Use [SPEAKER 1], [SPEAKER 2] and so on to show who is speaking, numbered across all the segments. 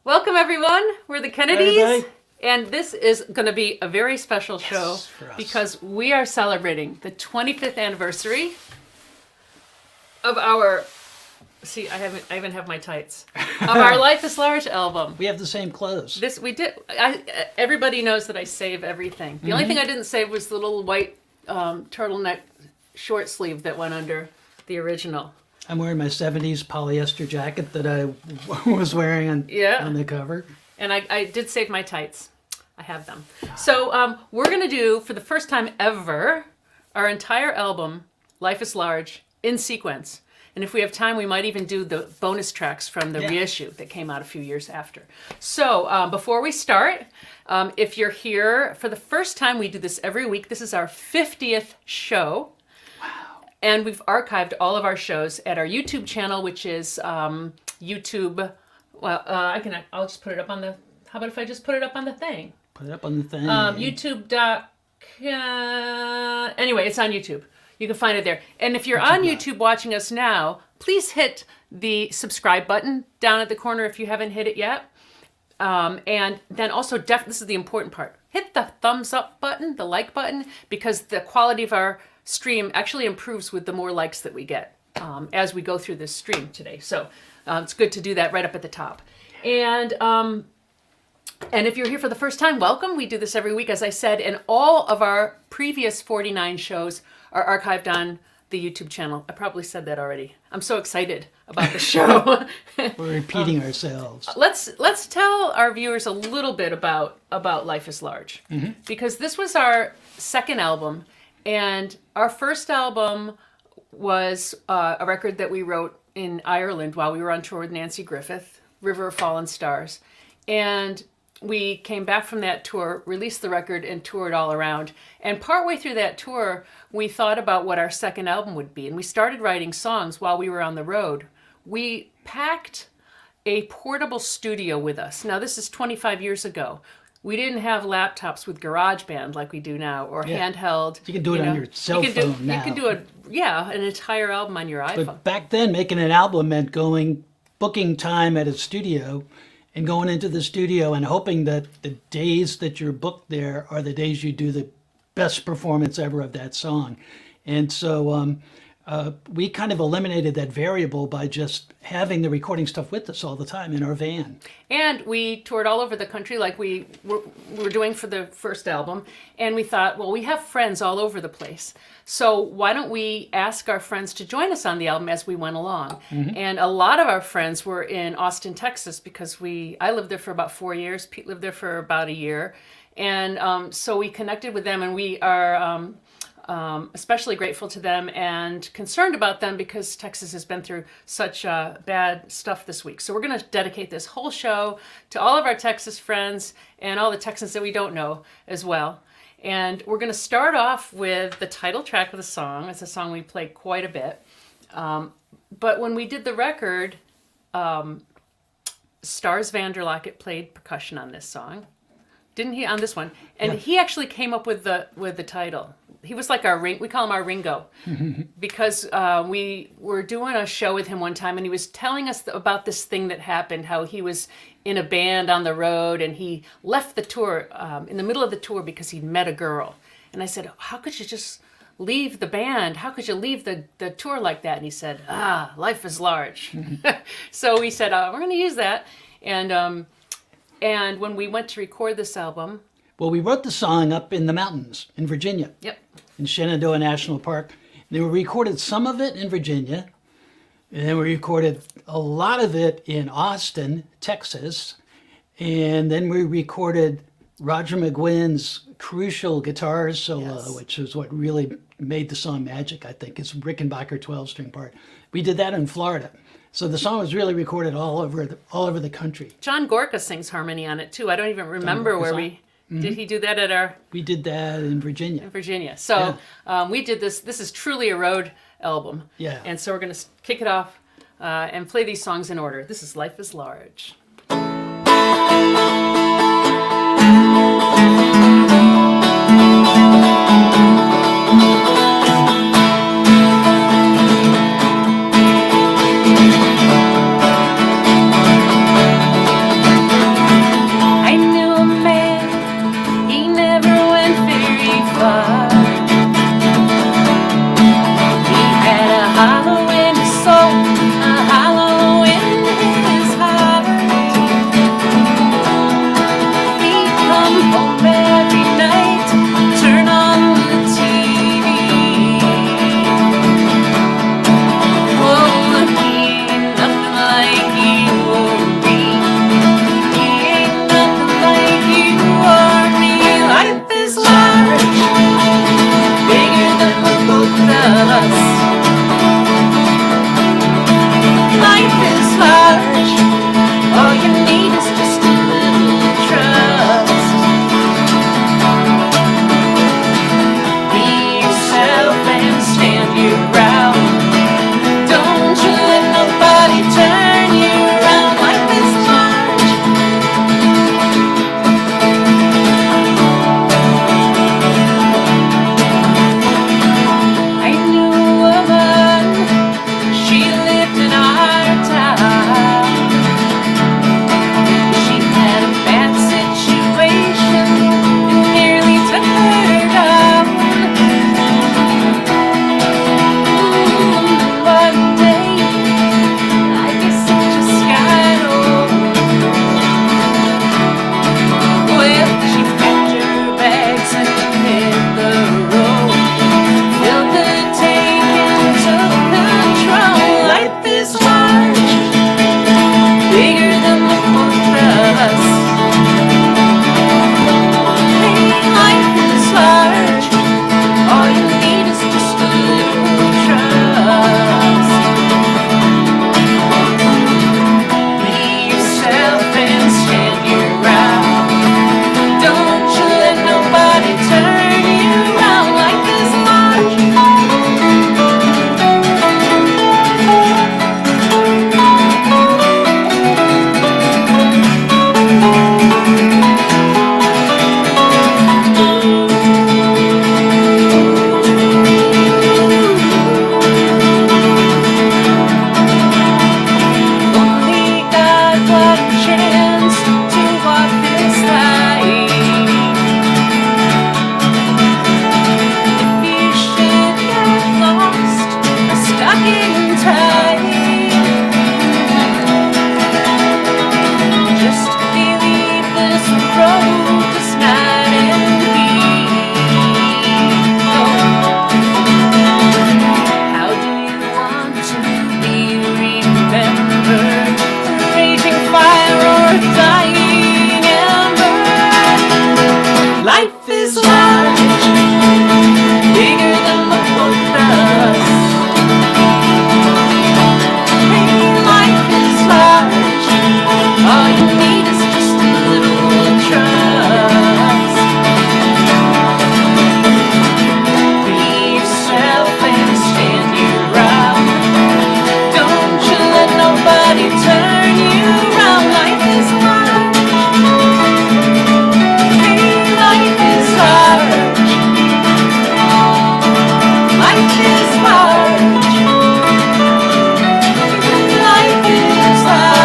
[SPEAKER 1] Welcome, everyone. We're the Kennedys.
[SPEAKER 2] Hey,
[SPEAKER 1] and this is going to be a very special show because we are celebrating the 25th anniversary of our... See, I even have my tights. Of our Life is Large album.
[SPEAKER 2] We have the same clothes.
[SPEAKER 1] This we did. Everybody knows that I save everything. The only thing I didn't save was the little white turtleneck short sleeve that went under the original.
[SPEAKER 2] I'm wearing my 70s polyester jacket that I was wearing on the cover.
[SPEAKER 1] And I did save my tights. I have them. So we're going to do, for the first time ever, our entire album, Life is Large, in sequence. And if we have time, we might even do the bonus tracks from the reissue that came out a few years after. So before we start, if you're here for the first time, we do this every week. This is our 50th show. And we've archived all of our shows at our YouTube channel, which is YouTube. Well, I'll just put it up on the. How about if I just put it up on the thing?
[SPEAKER 2] Put it up on the thing.
[SPEAKER 1] YouTube. Anyway, it's on YouTube. You can find it there. And if you're on YouTube watching us now, please hit the subscribe button down at the corner if you haven't hit it yet. And then also, this is the important part. Hit the thumbs up button, the like button, because the quality of our stream actually improves with the more likes that we get as we go through this stream today. So it's good to do that right up at the top. And if you're here for the first time, welcome. We do this every week, as I said, and all of our previous 49 shows are archived on the YouTube channel. I probably said that already. I'm so excited about the show.
[SPEAKER 2] We're repeating ourselves.
[SPEAKER 1] Let's tell our viewers a little bit about Life is Large, because this was our second album. And our first album was a record that we wrote in Ireland while we were on tour with Nancy Griffith, River of Fallen Stars. And we came back from that tour, released the record, and toured all around. And partway through that tour, we thought about what our second album would be. And we started writing songs while we were on the road. We packed a portable studio with us. Now, this is 25 years ago. We didn't have laptops with GarageBand like we do now, or handheld.
[SPEAKER 2] You can do it on your cell phone now.
[SPEAKER 1] You can do an entire album on your iPhone.
[SPEAKER 2] But back then, making an album meant booking time at a studio and going into the studio and hoping that the days that you're booked there are the days you do the best performance ever of that song. And so we kind of eliminated that variable by just having the recording stuff with us all the time in our van. And
[SPEAKER 1] we toured all over the country like we were doing for the first album. And we thought, well, we have friends all over the place. So why don't we ask our friends to join us on the album as we went along? And a lot of our friends were in Austin, Texas, because I lived there for about 4 years. Pete lived there for about a year. And so we connected with them, and we are... especially grateful to them and concerned about them because Texas has been through such bad stuff this week. So we're going to dedicate this whole show to all of our Texas friends and all the Texans that we don't know as well. And we're going to start off with the title track of the song. It's a song we play quite a bit. But when we did the record, Starz Vanderlockett played percussion on this song. Didn't he, on this one? And he actually came up with the title. He was like we call him our Ringo, because we were doing a show with him one time, and he was telling us about this thing that happened, how he was in a band on the road, and he left the tour in the middle of the tour because he'd met a girl. And I said, how could you just leave the band? How could you leave the tour like that? And he said, life is large. So we said, we're going to use that. And when we went to record this album...
[SPEAKER 2] Well, we wrote the song up in the mountains in Virginia.
[SPEAKER 1] Yep.
[SPEAKER 2] In Shenandoah National Park. We recorded some of it in Virginia. And then we recorded a lot of it in Austin, Texas. And then we recorded Roger McGuinn's crucial guitar solo, which is what really made the song magic, I think. It's Rickenbacker 12-string part. We did that in Florida. So the song was really recorded all over the country.
[SPEAKER 1] John Gorka sings harmony on it too. I don't even remember where we did. He do that at our?
[SPEAKER 2] We did that in Virginia.
[SPEAKER 1] In Virginia. So we did this. This is truly a road album.
[SPEAKER 2] Yeah.
[SPEAKER 1] And so we're going to kick it off and play these songs in order. This is Life is Large. chance to walk this line. If you should get lost or stuck in time, just believe this road does not end here. How do you want to be remembered? A raging fire or a dying ember? Life is large, bigger than the both of us. Life is large, all you need is just a little trust. Be yourself and stand your ground. Don't you let nobody turn you around. Life is large. Hey, life is large. Life is large. Life is large.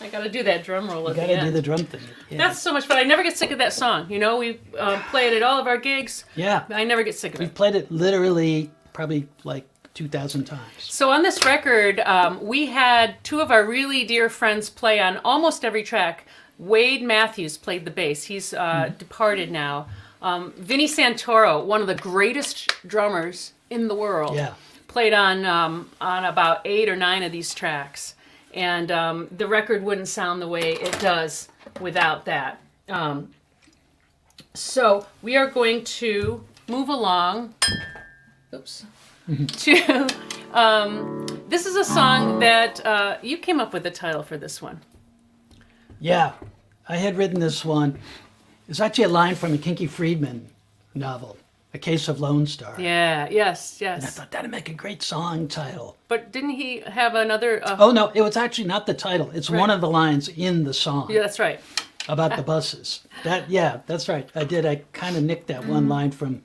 [SPEAKER 1] I gotta do that drum roll at the
[SPEAKER 2] Gotta
[SPEAKER 1] end.
[SPEAKER 2] do the drum thing. Yeah.
[SPEAKER 1] That's so much fun. I never get sick of that song. You know, we play it at all of our gigs.
[SPEAKER 2] Yeah.
[SPEAKER 1] I never get sick of
[SPEAKER 2] We've
[SPEAKER 1] it.
[SPEAKER 2] played it literally probably like 2,000 times.
[SPEAKER 1] So on this record, we had two of our really dear friends play on almost every track. Wade Matthews played the bass. He's departed now. Vinnie Santoro, one of the greatest drummers in the world,
[SPEAKER 2] Yeah.
[SPEAKER 1] played on about 8 or 9 of these tracks. And the record wouldn't sound the way it does without that. So we are going to move along. Oops. To this is a song that you came up with the title for this one.
[SPEAKER 2] Yeah. I had written this one. It's actually a line from a Kinky Friedman novel, A Case of Lone Star.
[SPEAKER 1] Yeah. Yes.
[SPEAKER 2] And I
[SPEAKER 1] Yes.
[SPEAKER 2] thought that'd make a great song title.
[SPEAKER 1] But didn't he have another?
[SPEAKER 2] Oh, no, it was actually not the title. It's one of the lines in the song
[SPEAKER 1] Yeah, that's right.
[SPEAKER 2] about the buses. Yeah, that's right. I did. I kind of nicked that one line from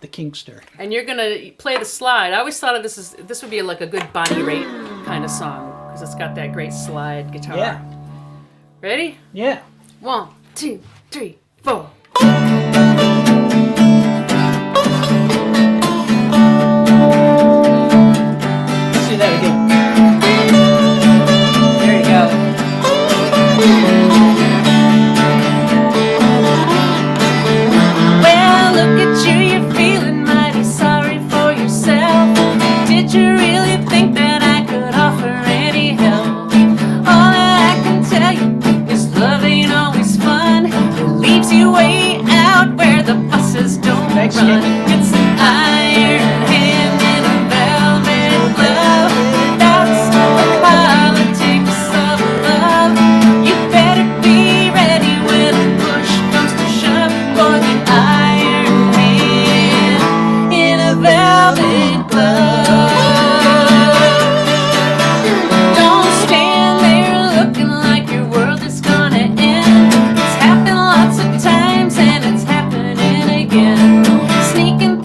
[SPEAKER 2] the Kinkster.
[SPEAKER 1] And you're gonna play the slide. I always thought of this would be like a good Bonnie Raitt kind of song because it's got that great slide guitar.
[SPEAKER 2] Yeah.
[SPEAKER 1] Ready?
[SPEAKER 2] Yeah.
[SPEAKER 1] 1, 2, 3, 4.
[SPEAKER 2] Let's see that again.
[SPEAKER 1] There you go. Well, look at you, you're feeling mighty sorry for yourself. Did you really think that I could offer any help? All that I can tell you is love ain't always fun. It leaves you way out where the buses don't
[SPEAKER 2] Thanks,
[SPEAKER 1] run.
[SPEAKER 2] Nick.
[SPEAKER 1] It's an iron hand in a velvet glove. That's the politics of love. You better be ready when push comes to shove for the iron hand in a velvet glove. Don't stand there looking like your world is gonna end. It's happened lots of times and it's happening again. Sneaking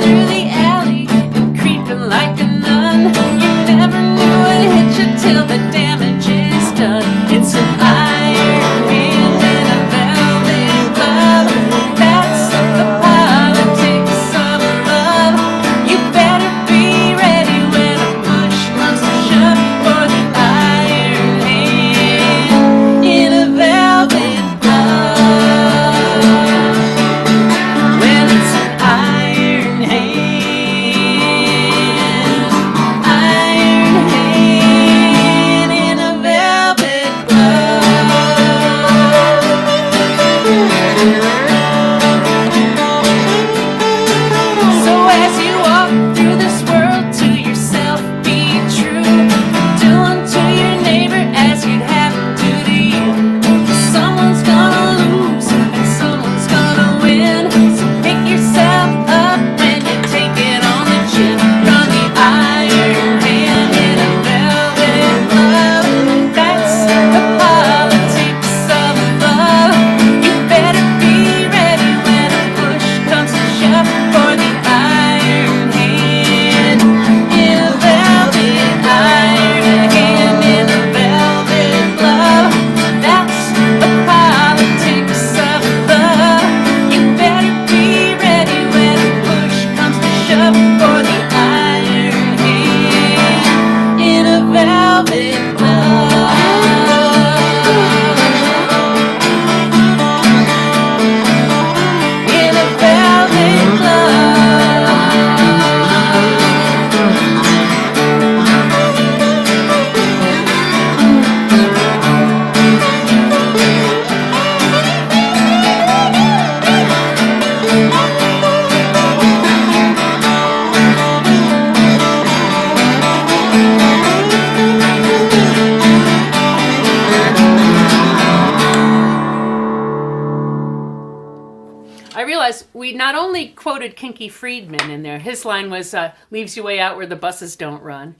[SPEAKER 1] I realized we not only quoted Kinky Friedman in there. His line was, leaves you way out where the buses don't run.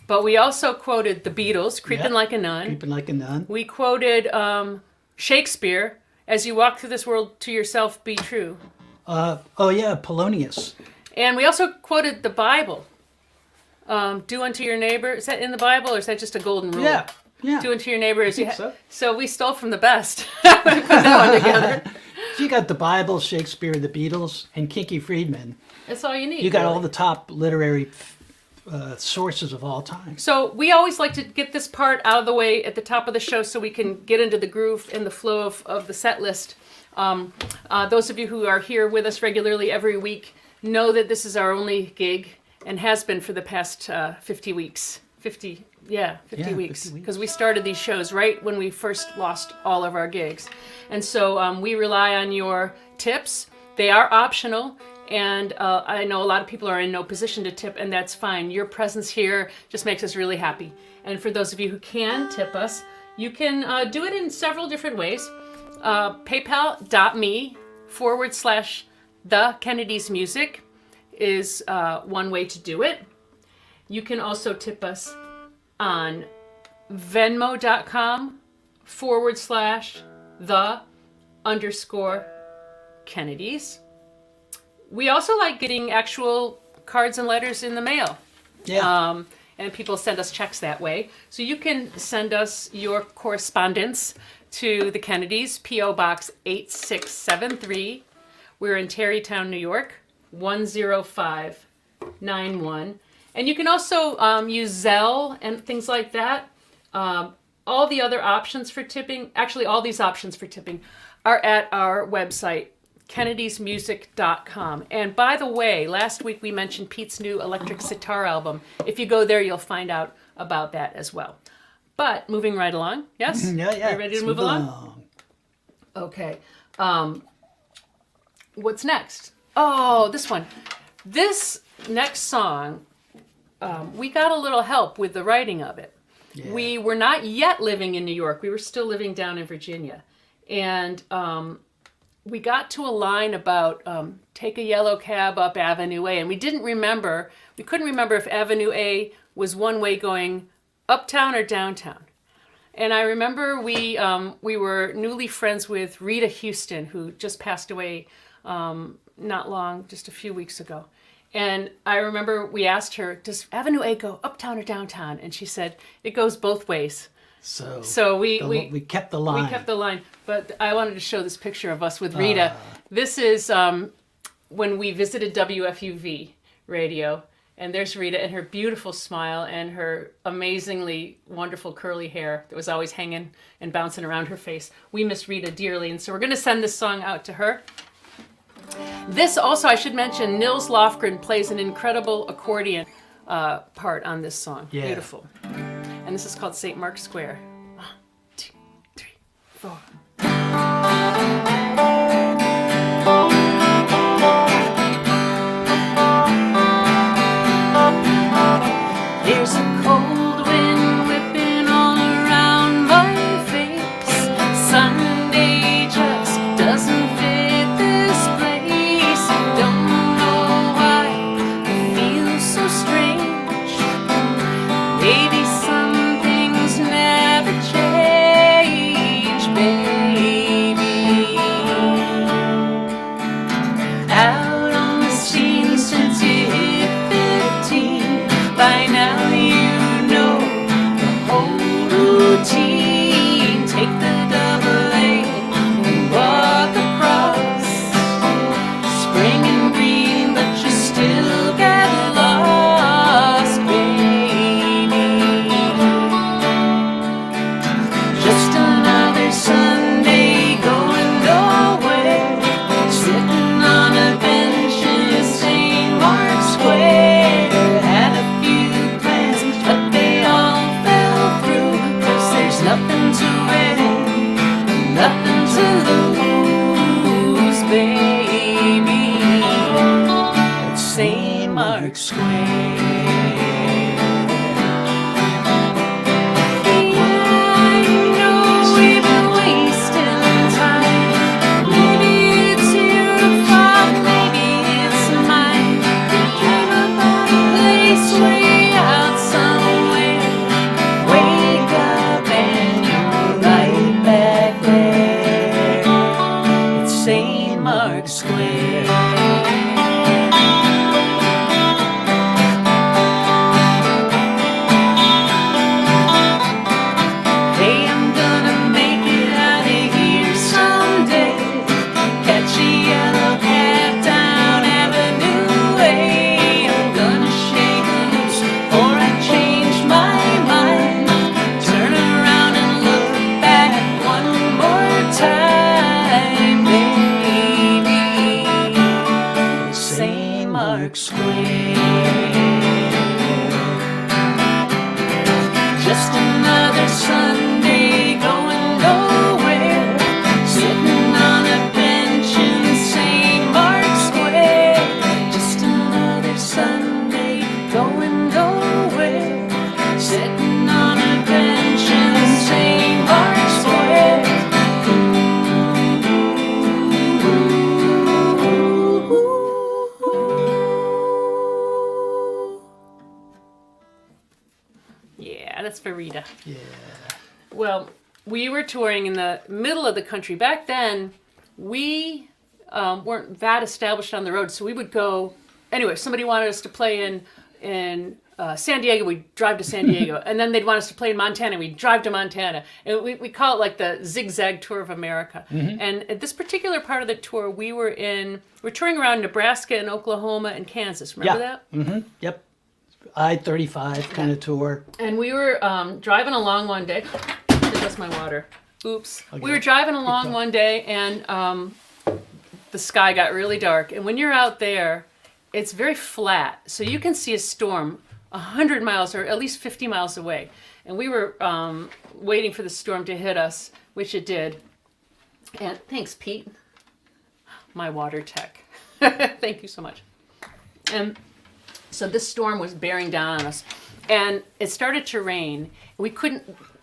[SPEAKER 1] But we also quoted the Beatles, Creeping Like a Nun.
[SPEAKER 2] Creeping Like a Nun.
[SPEAKER 1] We quoted Shakespeare, as you walk through this world to yourself, be true.
[SPEAKER 2] Polonius.
[SPEAKER 1] And we also quoted the Bible. Do unto your neighbor. Is that in the Bible or is that just a golden rule?
[SPEAKER 2] Yeah.
[SPEAKER 1] Do unto your neighbor as you
[SPEAKER 2] so
[SPEAKER 1] we stole from the best. We put that one together.
[SPEAKER 2] So you got the Bible, Shakespeare, the Beatles, and Kinky Friedman.
[SPEAKER 1] That's all you need.
[SPEAKER 2] You got all the top literary sources of all time.
[SPEAKER 1] So we always like to get this part out of the way at the top of the show so we can get into the groove and the flow of the set list. Those of you who are here with us regularly every week know that this is our only gig and has been for the past 50 weeks. 50 weeks. Because we started these shows right when we first lost all of our gigs. And so we rely on your tips. They are optional. And I know a lot of people are in no position to tip, and that's fine. Your presence here just makes us really happy. And for those of you who can tip us, you can do it in several different ways. PayPal.me/The Kennedys Music is one way to do it. You can also tip us on Venmo.com/the_Kennedys. We also like getting actual cards and letters in the mail.
[SPEAKER 2] Yeah.
[SPEAKER 1] And people send us checks that way. So you can send us your correspondence to the Kennedys, P.O. Box 8673. We're in Tarrytown, New York, 10591. And you can also use Zelle and things like that. All the other options for tipping, actually all these options for tipping, are at our website, kennedysmusic.com. And by the way, last week we mentioned Pete's new electric sitar album. If you go there, you'll find out about that as well. But moving right along, yes?
[SPEAKER 2] Yeah.
[SPEAKER 1] Are you ready to move along? Okay. What's next? Oh, this one. This next song, we got a little help with the writing of it. Yeah. We were not yet living in New York. We were still living down in Virginia. And we got to a line about take a yellow cab up Avenue A. And we couldn't remember if Avenue A was one way going uptown or downtown. And I remember we were newly friends with Rita Houston, who just passed away not long, just a few weeks ago. And I remember we asked her, does Avenue A go uptown or downtown? And she said, it goes both ways. So we kept the line. We kept the line. But I wanted to show this picture of us with Rita. This is when we visited WFUV radio. And there's Rita and her beautiful smile and her amazingly wonderful curly hair that was always hanging and bouncing around her face. We miss Rita dearly. And so we're going to send this song out to her. This also, I should mention, Nils Lofgren plays an incredible accordion part on this song. Yeah. Beautiful. And this is called St. Mark's Square. 1, 2, 3, 4. There's a cold wind whipping all around my face. Sunday just doesn't fit this place. Don't know why it feels so strange. Maybe some things never change, babe. Mark Square. Hey, I'm gonna make it out of here someday. Catch a yellow cab down Avenue A. I'm gonna shake loose before I change my mind. Turn around and look back one more time, baby. St. Mark's Square. Just another Sunday going nowhere, sitting on a bench in St. Mark's Square. Just another Sunday going nowhere, sitting on a bench in St. Mark's Square. Yeah, that's for Rita.
[SPEAKER 2] Yeah.
[SPEAKER 1] Well, we were touring in the middle of the country. Back then, we weren't that established on the road, so we would go. Anyway, somebody wanted us to play in San Diego. We'd drive to San Diego, and then they'd want us to play in Montana. We'd drive to Montana, and we call it like the zigzag tour of America. And at this particular part of the tour, we're touring around Nebraska and Oklahoma and Kansas. Remember that?
[SPEAKER 2] Yep. I-35 kind of tour.
[SPEAKER 1] And we were driving along one day. That's my water. Oops. Okay. We were driving along one day, and the sky got really dark. And when you're out there, it's very flat. So you can see a storm 100 miles or at least 50 miles away. And we were waiting for the storm to hit us, which it did. And thanks, Pete. My water tech. Thank you so much. And so this storm was bearing down on us, and it started to rain.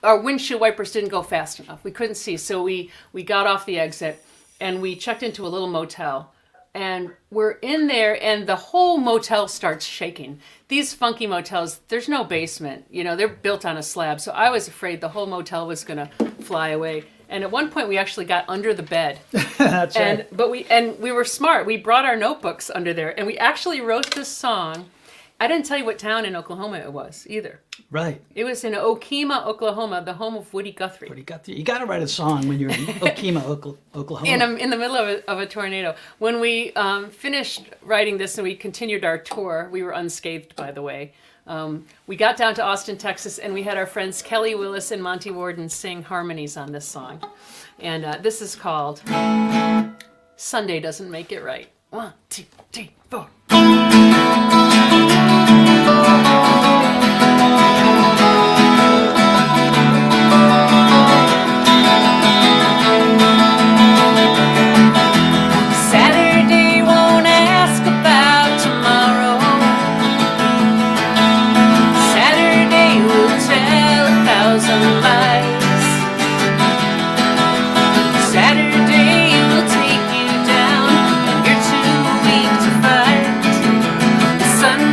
[SPEAKER 1] Our windshield wipers didn't go fast enough. We couldn't see, so we got off the exit, and we checked into a little motel. And we're in there, and the whole motel starts shaking. These funky motels, there's no basement. You know, they're built on a slab, so I was afraid the whole motel was going to fly away. And at one point, we actually got under the bed.
[SPEAKER 2] That's right.
[SPEAKER 1] But we were smart. We brought our notebooks under there, and we actually wrote this song. I didn't tell you what town in Oklahoma it was either.
[SPEAKER 2] Right.
[SPEAKER 1] It was in Okemah, Oklahoma, the home of Woody Guthrie.
[SPEAKER 2] You got to write a song when you're in Okemah, Oklahoma.
[SPEAKER 1] In the middle of a tornado. When we finished writing this and we continued our tour, we were unscathed, by the way. We got down to Austin, Texas, and we had our friends Kelly Willis and Monte Warden sing harmonies on this song. And this is called Sunday Doesn't Make It Right. 1, 2, 3, 4. Saturday won't ask about tomorrow. Saturday will tell 1,000 lies. Saturday will take you down and you're too weak to fight. Sunday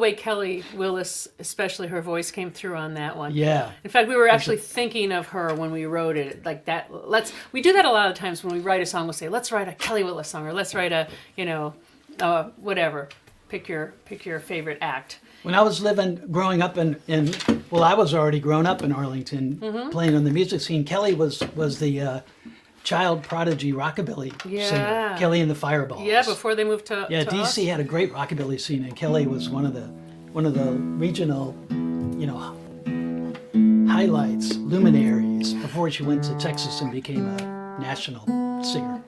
[SPEAKER 1] way Kelly Willis, especially her voice, came through on that one.
[SPEAKER 2] Yeah.
[SPEAKER 1] In fact, we were actually thinking of her when we wrote it, like that. We do that a lot of times when we write a song. We'll say, let's write a Kelly Willis song, or let's write a, whatever. Pick your favorite act.
[SPEAKER 2] When I was growing up I was already grown up in Arlington, playing on the music scene. Kelly was the child prodigy rockabilly singer. Kelly and the Fireballs.
[SPEAKER 1] Yeah, before they moved to
[SPEAKER 2] DC
[SPEAKER 1] us.
[SPEAKER 2] had a great rockabilly scene, and Kelly was one of the regional, highlights, luminaries before she went to Texas and became a national singer.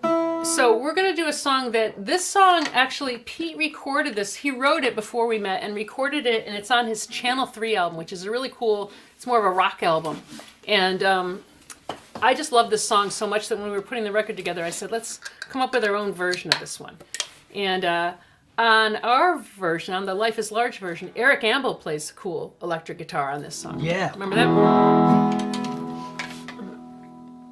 [SPEAKER 1] So we're going to do a song this song, actually, Pete recorded this. He wrote it before we met and recorded it, and it's on his Channel 3 album, which is a really cool, it's more of a rock album. And I just love this song so much that when we were putting the record together, I said, let's come up with our own version of this one. And on our version, on the Life is Large version, Eric Ambel plays cool electric guitar on this song.
[SPEAKER 2] Yeah.
[SPEAKER 1] Remember that?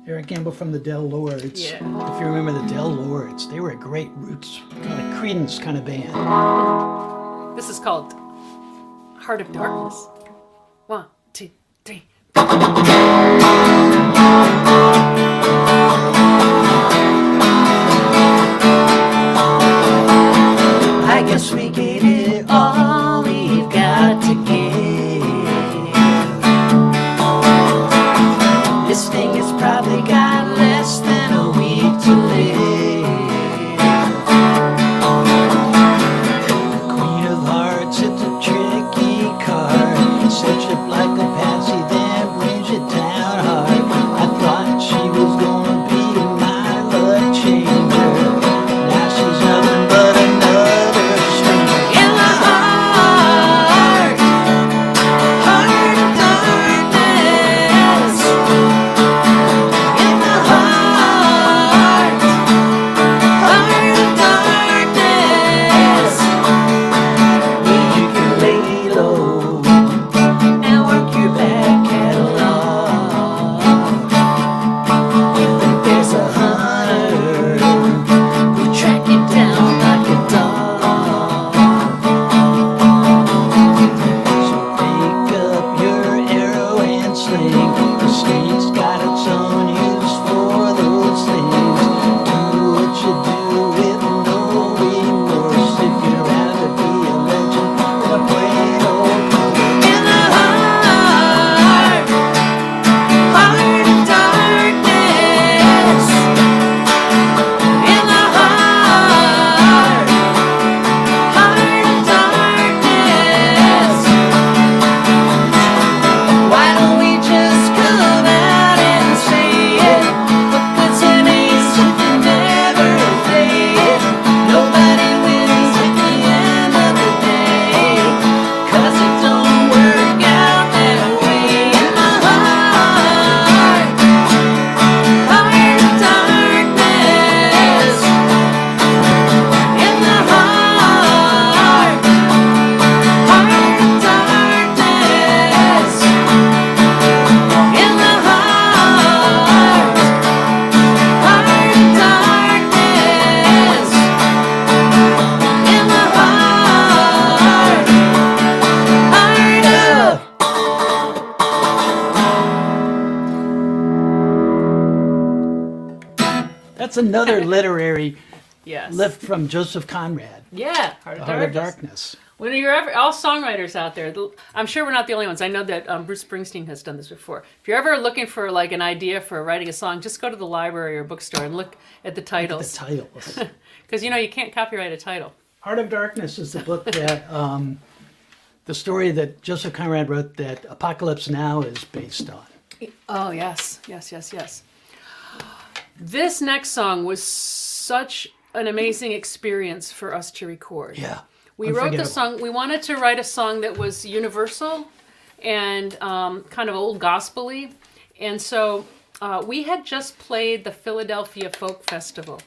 [SPEAKER 2] Eric Ambel from the Del Lords.
[SPEAKER 1] Yeah.
[SPEAKER 2] If you remember the Del Lords, they were a great roots, kind of Creedence kind of band.
[SPEAKER 1] This is called Heart of Darkness. 1, 2, 3.
[SPEAKER 2] I guess we gave it all we've got to give. This thing has probably got less than a week to live. Queen of Hearts, it's a tricky card. Sets you up like a pansy, then brings you down hard. I thought she was gonna be my love changer. Now she's nothing but another string in the heart. Heart of darkness. In the heart. Heart of darkness. Where you can lay low and work your back catalog. You think there's a hunter who'll track you down like a dog. So pick up your arrow and sling. The state's got its own use for those things. Do what you do with no remorse. If you'd rather be a legend than a plain old poet. In the heart, heart of darkness. In the heart, heart of darkness. Why don't we just come out and say it? What good's an ace if you never play it? Nobody wins at the end of the day, 'cause it don't work out that way. In the heart, heart of darkness. In the heart, heart of darkness. In the heart, heart of darkness. In the heart, heart of. That's another literary
[SPEAKER 1] Yes.
[SPEAKER 2] lift from Joseph Conrad,
[SPEAKER 1] Yeah, Heart of
[SPEAKER 2] Heart of
[SPEAKER 1] Darkness.
[SPEAKER 2] Darkness.
[SPEAKER 1] When you're ever, all songwriters out there, I'm sure we're not the only ones. I know that Bruce Springsteen has done this before. If you're ever looking for like an idea for writing a song, just go to the library or bookstore and look at the
[SPEAKER 2] The
[SPEAKER 1] titles.
[SPEAKER 2] titles.
[SPEAKER 1] Because you can't copyright a title.
[SPEAKER 2] Heart of Darkness is the book that, the story that Joseph Conrad wrote that Apocalypse Now is based on.
[SPEAKER 1] Oh, yes. This next song was such an amazing experience for us to record.
[SPEAKER 2] Yeah.
[SPEAKER 1] We wrote the
[SPEAKER 2] Unforgettable.
[SPEAKER 1] song, we wanted to write a song that was universal and kind of old gospel-y. And so we had just played the Philadelphia Folk Festival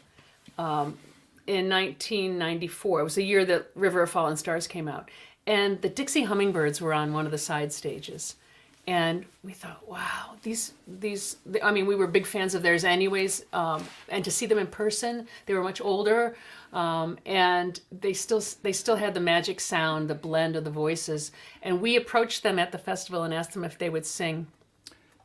[SPEAKER 1] in 1994. It was the year that River of Fallen Stars came out. And the Dixie Hummingbirds were on one of the side stages. And we thought, wow, I mean, we were big fans of theirs anyways. And to see them in person, they were much older. And they still had the magic sound, the blend of the voices. And we approached them at the festival and asked them if they would sing.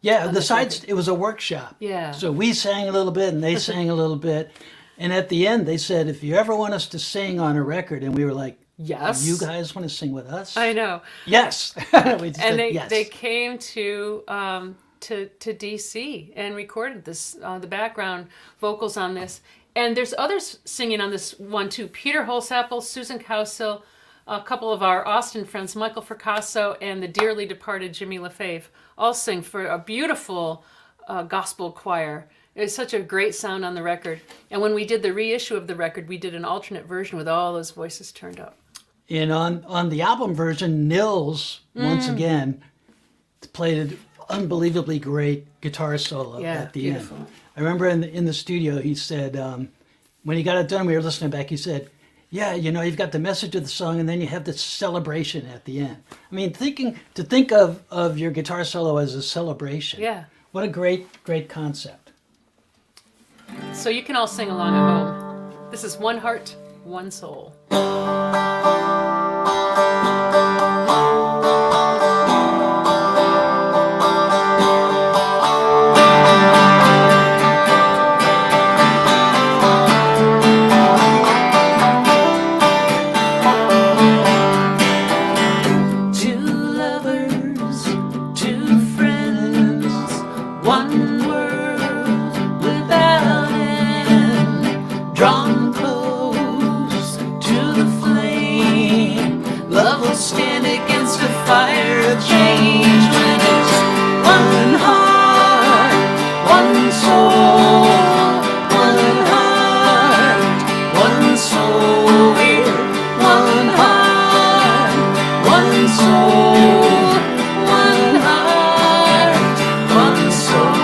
[SPEAKER 2] Yeah, it was a workshop.
[SPEAKER 1] Yeah.
[SPEAKER 2] So we sang a little bit and they sang a little bit. And at the end, they said, if you ever want us to sing on a record, and we were like,
[SPEAKER 1] yes.
[SPEAKER 2] You guys want to sing with us?
[SPEAKER 1] I know.
[SPEAKER 2] Yes.
[SPEAKER 1] And they came to DC and recorded this, the background vocals on this. And there's others singing on this one too. Peter Holsapple, Susan Cowsill, a couple of our Austin friends, Michael Fracasso, and the dearly departed Jimmy LaFave, all sing for a beautiful gospel choir. It's such a great sound on the record. And when we did the reissue of the record, we did an alternate version with all those voices turned up.
[SPEAKER 2] And on the album version, Nils, once again, played an unbelievably great guitar solo at the
[SPEAKER 1] beautiful.
[SPEAKER 2] end. I remember in the studio, he said, when he got it done, we were listening back, he said, yeah, you've got the message of the song, and then you have the celebration at the end. I mean, to think of your guitar solo as a celebration.
[SPEAKER 1] Yeah.
[SPEAKER 2] What a great concept.
[SPEAKER 1] So you can all sing along at home. This is One Heart, One Soul.
[SPEAKER 2] Drawn close to the flame, love will stand against the fire of change when it's one heart, one soul, one heart, one soul. We're one heart, one soul, one heart, one soul.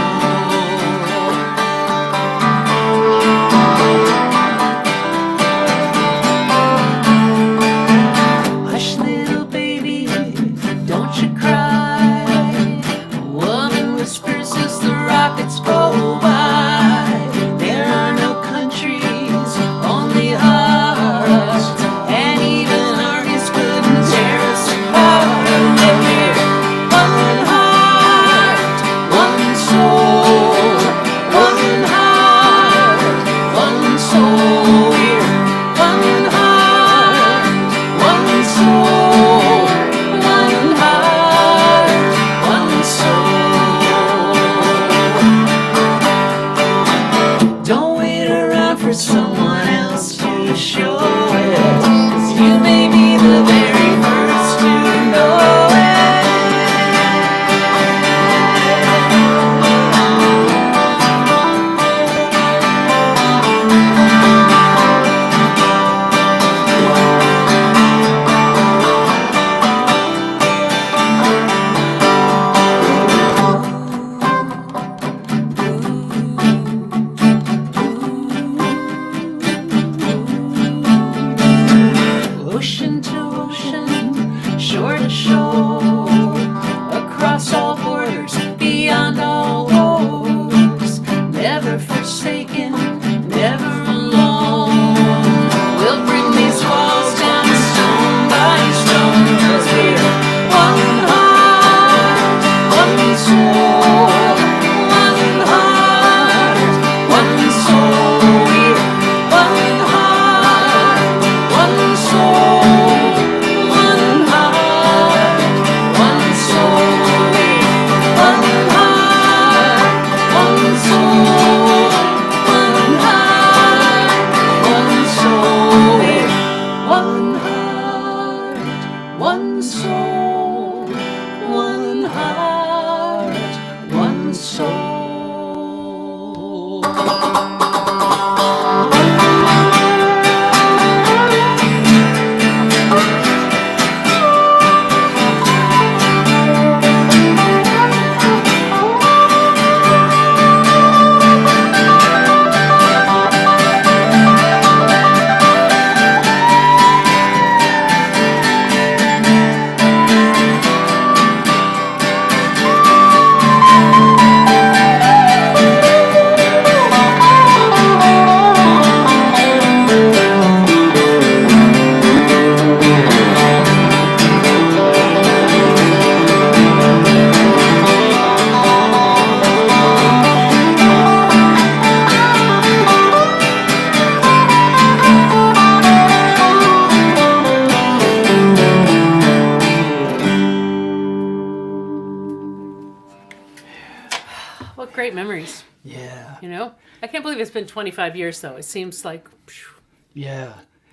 [SPEAKER 1] what great memories.
[SPEAKER 2] Yeah.
[SPEAKER 1] You know, I can't believe it's been 25 years though. It seems like. Phew.
[SPEAKER 2] Yeah.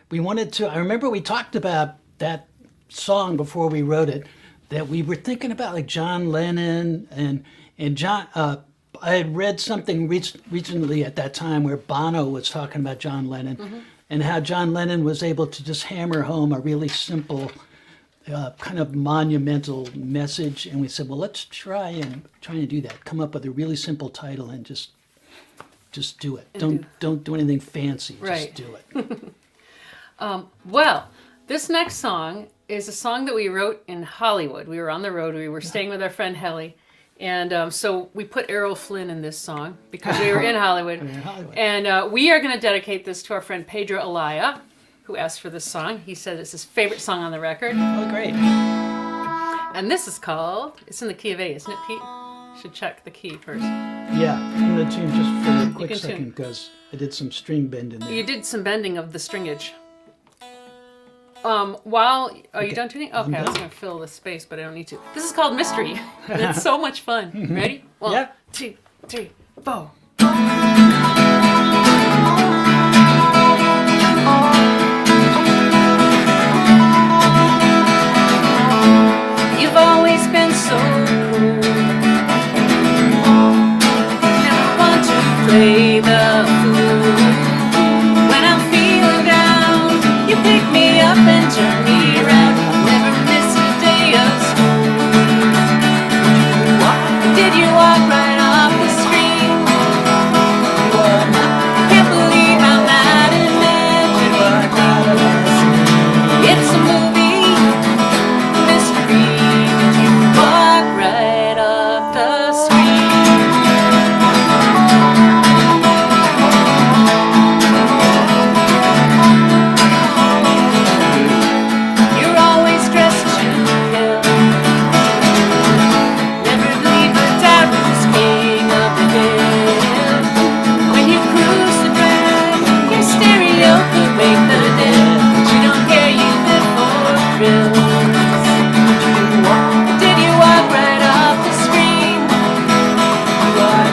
[SPEAKER 2] We wanted to, I remember we talked about that song before we wrote it, that we were thinking about like John Lennon and John, I had read something recently at that time where Bono was talking about John Lennon and how John Lennon was able to just hammer home a really simple, kind of monumental message. And we said, well, let's try and do that. Come up with a really simple title and just do it. Don't do anything fancy.
[SPEAKER 1] Right.
[SPEAKER 2] Just do it.
[SPEAKER 1] Well, this next song is a song that we wrote in Hollywood. We were on the road. We were staying with our friend Helly. And so we put Earle Flynn in this song because we were in Hollywood. And we are going to dedicate this to our friend Pedro Alaya, who asked for this song. He said it's his favorite song on the record.
[SPEAKER 2] Oh, great.
[SPEAKER 1] And this is called, it's in the key of A, isn't it, Pete? Should check the key first.
[SPEAKER 2] Yeah, I'm going to tune just for a quick
[SPEAKER 1] can
[SPEAKER 2] second
[SPEAKER 1] tune.
[SPEAKER 2] because I did some string bending there.
[SPEAKER 1] You did some bending of the stringage. Are you done tuning? Okay, I was
[SPEAKER 2] done.
[SPEAKER 1] going to fill the space, but I don't need to. This is called Mystery, and it's so much fun. Ready? 1,
[SPEAKER 2] Yeah.
[SPEAKER 1] 2, 3, 4. You've always been so cool, and I want to play the fool. When I'm feeling down, you pick me up and turn me around. I'll never miss a day of school. Did you walk right off the screen? Can't believe I'm not imagining. It's a movie mystery. Did you walk right off the screen? You're always dressed to kill. Never leave a doubt who's king of the hill. When you cruise the drive, your stereo could make the deal. But you don't care, you live for thrills. Did you walk right off the screen? I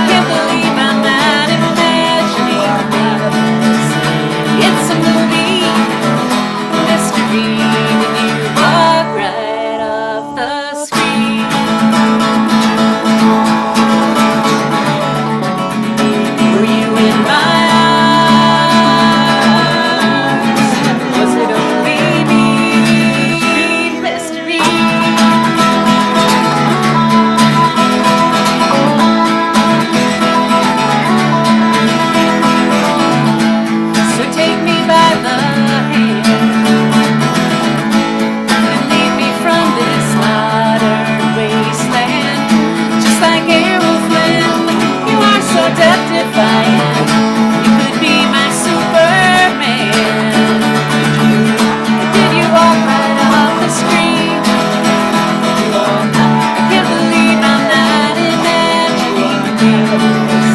[SPEAKER 1] can't believe I'm not imagining this. It's a movie mystery. Did you walk right off the screen? Were you in my arms? Was it only me? Mystery. So take me by the hand and lead me from this modern wasteland. Just like Errol Flynn, you are so death-defying. You could be my Superman. Did you walk right off the screen? I can't believe I'm not imagining this.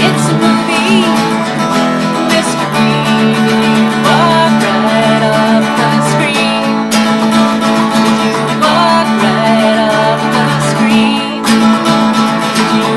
[SPEAKER 1] It's a movie mystery. Did you walk right off the screen? Did you walk right off the screen? Did you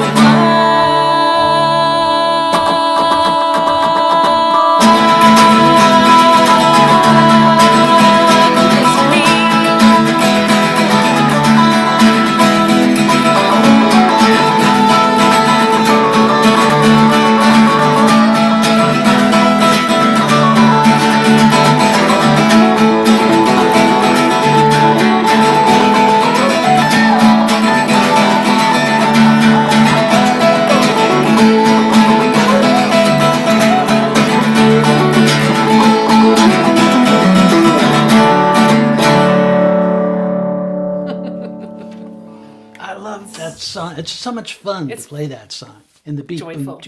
[SPEAKER 2] I love that song. It's so much fun to play that song. And the beat.
[SPEAKER 1] Joyful.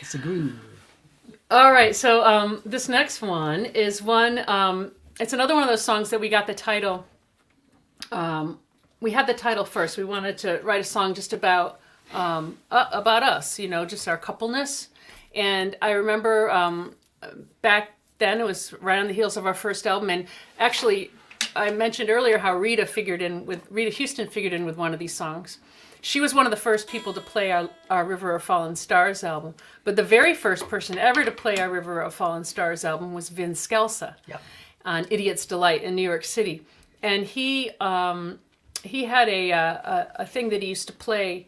[SPEAKER 2] It's a groove.
[SPEAKER 1] All right, so this next one is one. It's another one of those songs that we got the title. We had the title first. We wanted to write a song just about us, you know, just our coupleness. And I remember back then it was right on the heels of our first album, and actually I mentioned earlier how Rita Houston figured in with one of these songs. She was one of the first people to play our River of Fallen Stars album. But the very first person ever to play our River of Fallen Stars album was Vin Scelsa on Idiot's Delight in New York City. And he had a thing that he used to play.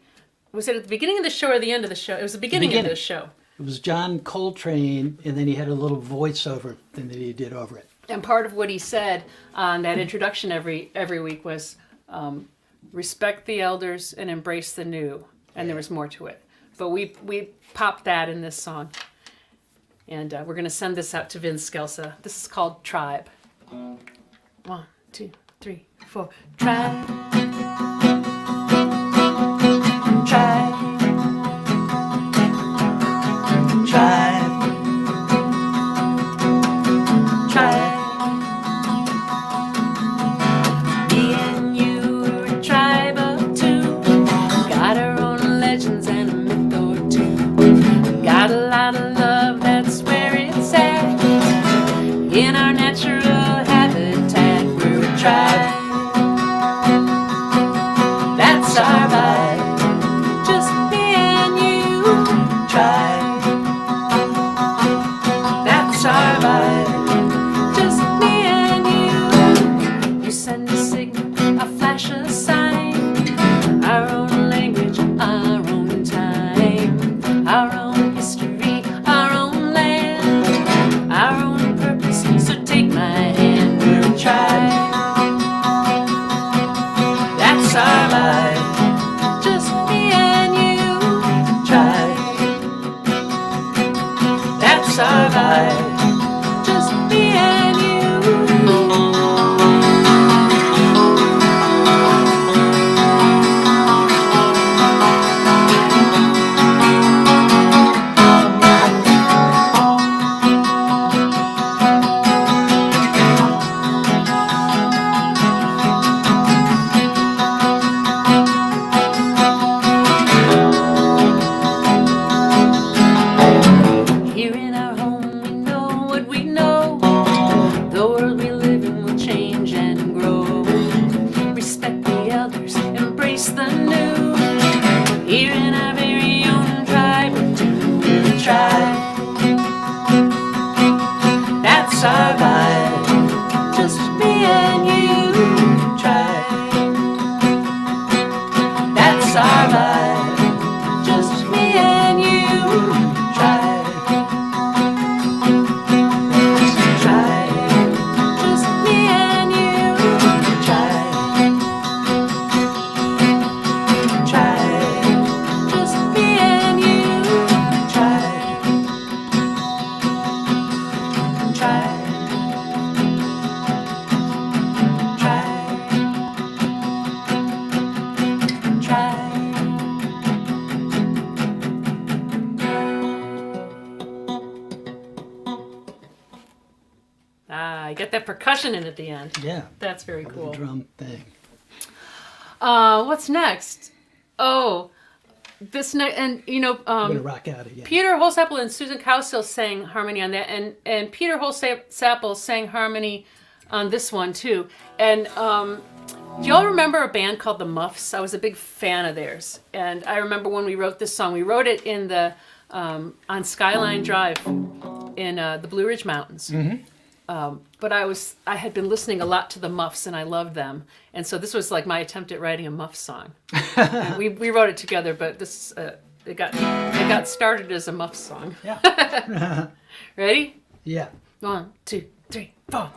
[SPEAKER 1] Was it at the beginning of the show or the end of the show? It was the beginning of the show.
[SPEAKER 2] It was John Coltrane, and then he had a little voiceover thing that he did over it.
[SPEAKER 1] And part of what he said on that introduction every week was, respect the elders and embrace the new. And there was more to it. But we popped that in this song. And we're going to send this out to Vin Scelsa. This is called Tribe. 1, 2, 3, 4. Tribe. Tribe. Tribe. Tribe. Me and you are a tribe of two. Got our own legends and a myth or two. Got a lot of love, that's where it's at. In our natural habitat, we're a tribe. That's our vibe. Just me and you. Tribe. That's our vibe. Just me and you. You send a signal, a flash, a sign. Our own language, our own time. Our own history, our own land. Our own purpose, so take my hand. We're a tribe. That's our vibe. Just me and you. Tribe. That's our vibe. Just me and you. Here in our home, we know what we know. The world we live in will change and grow. Respect the elders, embrace the new. Here in our very own tribe, we're a tribe. That's our vibe. Just me and you. Tribe. That's our vibe. Just me and you. Tribe. Tribe. Just me and you. Tribe. Tribe. Just me and you. Tribe. Tribe. Tribe. Tribe. Ah, you get that percussion in at the end.
[SPEAKER 2] Yeah.
[SPEAKER 1] That's very
[SPEAKER 2] The
[SPEAKER 1] cool.
[SPEAKER 2] drum thing.
[SPEAKER 1] What's next? Oh, and
[SPEAKER 2] I'm going to rock out again.
[SPEAKER 1] Peter Holsapple and Susan Cowsill sang harmony on that, and Peter Holsapple sang harmony on this one too. And do y'all remember a band called the Muffs? I was a big fan of theirs, and I remember when we wrote this song, we wrote it in the on Skyline Drive in the Blue Ridge Mountains. But I had been listening a lot to the Muffs, and I loved them, and so this was like my attempt at writing a Muffs song. And we wrote it together, but this it got started as a Muffs song.
[SPEAKER 2] Yeah.
[SPEAKER 1] Ready?
[SPEAKER 2] Yeah.
[SPEAKER 1] 1, 2, 3, 4.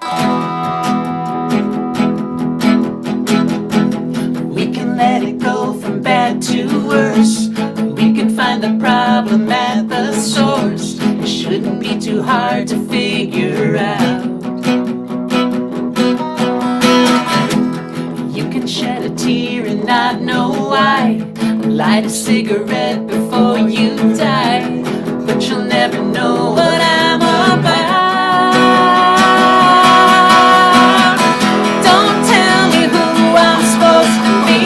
[SPEAKER 1] We can let it go from bad to worse. We can find the problem at the source. It shouldn't be too hard to figure out. You can shed a tear and not know why. Light a cigarette before you die. But you'll never know what I'm about. Don't tell me who I'm supposed to be.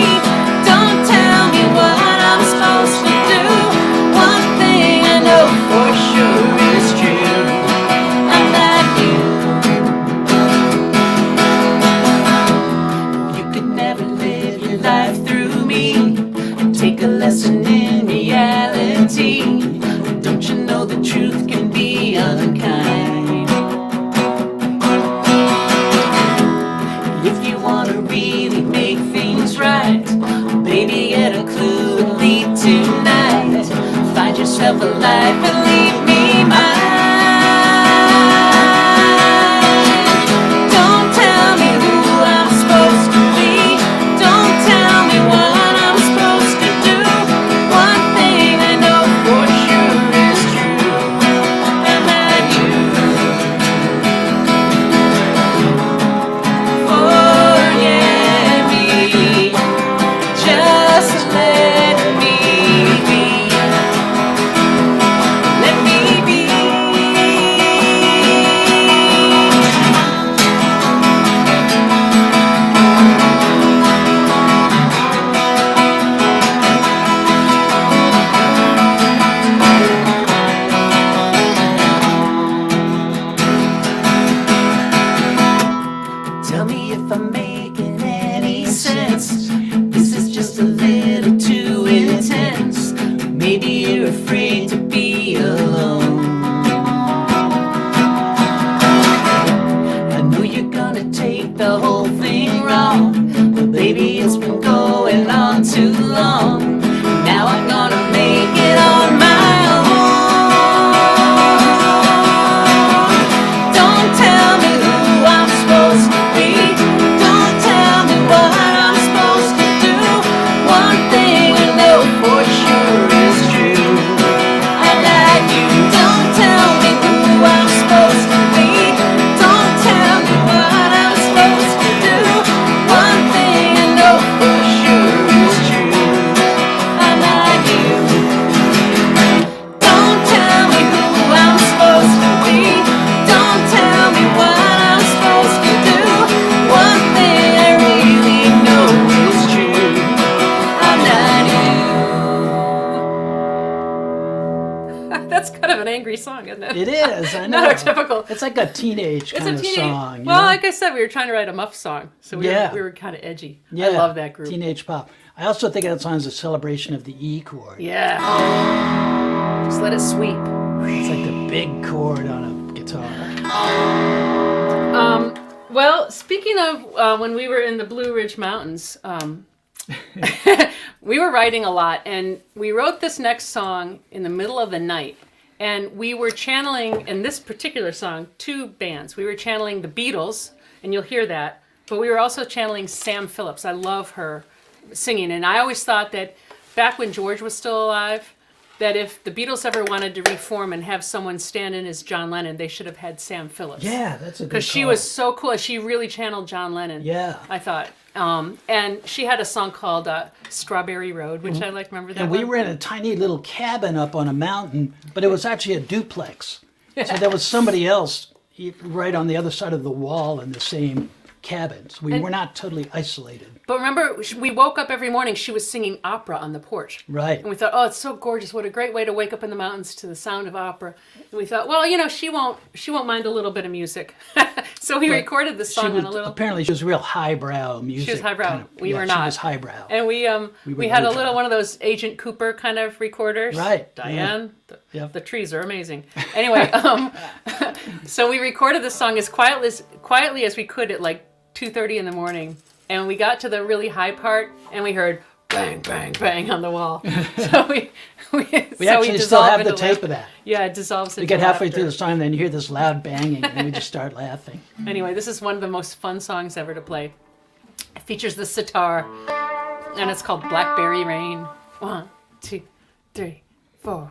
[SPEAKER 1] Don't tell me what I'm supposed to do. One thing I know for sure is true. I'm not you. the life and leave me mine. Don't tell me who I'm supposed to be. Don't tell me what I'm supposed to do. One thing I know for sure is true, and that you forget me. Just let me be. Let me be. Tell me if I'm making any sense. This is just a little too intense. Maybe you're afraid to be alone. I know you're gonna take the whole thing wrong, but baby, it's been going on too long. Now I'm gonna make it on my own. Don't tell me who I'm supposed to be. Don't tell me what I'm supposed to do. One thing I know for sure is true, and that you don't tell me who I'm supposed to be. Don't tell me what I'm supposed to do. One thing I know for sure is true, and that you don't tell me who I'm supposed to be. Don't tell me what I'm supposed to do. One thing I really know is true, I'm not you. That's kind of an angry song, isn't it?
[SPEAKER 2] It is. I know.
[SPEAKER 1] Not a typical.
[SPEAKER 2] It's like a teenage kind of song. you
[SPEAKER 1] Well,
[SPEAKER 2] know?
[SPEAKER 1] like I said, we were trying to write a Muff song, so
[SPEAKER 2] Yeah.
[SPEAKER 1] we were kind of edgy.
[SPEAKER 2] Yeah,
[SPEAKER 1] I love that group.
[SPEAKER 2] Teenage pop. I also think that song is a celebration of the E chord.
[SPEAKER 1] Yeah. Just let it sweep.
[SPEAKER 2] It's like the big chord on a guitar.
[SPEAKER 1] Well, speaking of when we were in the Blue Ridge Mountains, we were writing a lot, and we wrote this next song in the middle of the night. And we were channeling, in this particular song, two bands. We were channeling the Beatles, and you'll hear that, but we were also channeling Sam Phillips. I love her singing, and I always thought that back when George was still alive, that if the Beatles ever wanted to reform and have someone stand in as John Lennon, they should have had Sam Phillips.
[SPEAKER 2] Yeah, that's a good
[SPEAKER 1] Because she
[SPEAKER 2] call.
[SPEAKER 1] was so cool. She really channeled John Lennon.
[SPEAKER 2] Yeah.
[SPEAKER 1] I thought. And she had a song called Strawberry Road, which I like. Remember that
[SPEAKER 2] And
[SPEAKER 1] one?
[SPEAKER 2] we were in a tiny little cabin up on a mountain, but it was actually a duplex. So there was somebody else right on the other side of the wall in the same cabin. So we were not totally isolated.
[SPEAKER 1] But remember, we woke up every morning, she was singing opera on the porch.
[SPEAKER 2] Right.
[SPEAKER 1] And we thought, oh, it's so gorgeous. What a great way to wake up in the mountains to the sound of opera. And we thought, well, you know, she won't mind a little bit of music. So we recorded the song on a little...
[SPEAKER 2] Apparently she was real highbrow music.
[SPEAKER 1] She was highbrow.
[SPEAKER 2] kind of-
[SPEAKER 1] We were
[SPEAKER 2] She
[SPEAKER 1] not.
[SPEAKER 2] was highbrow.
[SPEAKER 1] And we
[SPEAKER 2] were
[SPEAKER 1] had a
[SPEAKER 2] lowbrow.
[SPEAKER 1] little one of those Agent Cooper kind of recorders.
[SPEAKER 2] Right,
[SPEAKER 1] Diane,
[SPEAKER 2] Yep.
[SPEAKER 1] the trees are amazing. Anyway, so we recorded the song as quietly as we could at like 2:30 in the morning. And we got to the really high part and we heard bang, bang, bang on the wall. So we
[SPEAKER 2] actually still have the tape of that.
[SPEAKER 1] Yeah, it dissolves into
[SPEAKER 2] We get halfway
[SPEAKER 1] laughter.
[SPEAKER 2] through the song and then you hear this loud banging and we just start laughing.
[SPEAKER 1] Anyway, this is one of the most fun songs ever to play. It features the sitar, and it's called Blackberry Rain. 1, 2, 3, 4.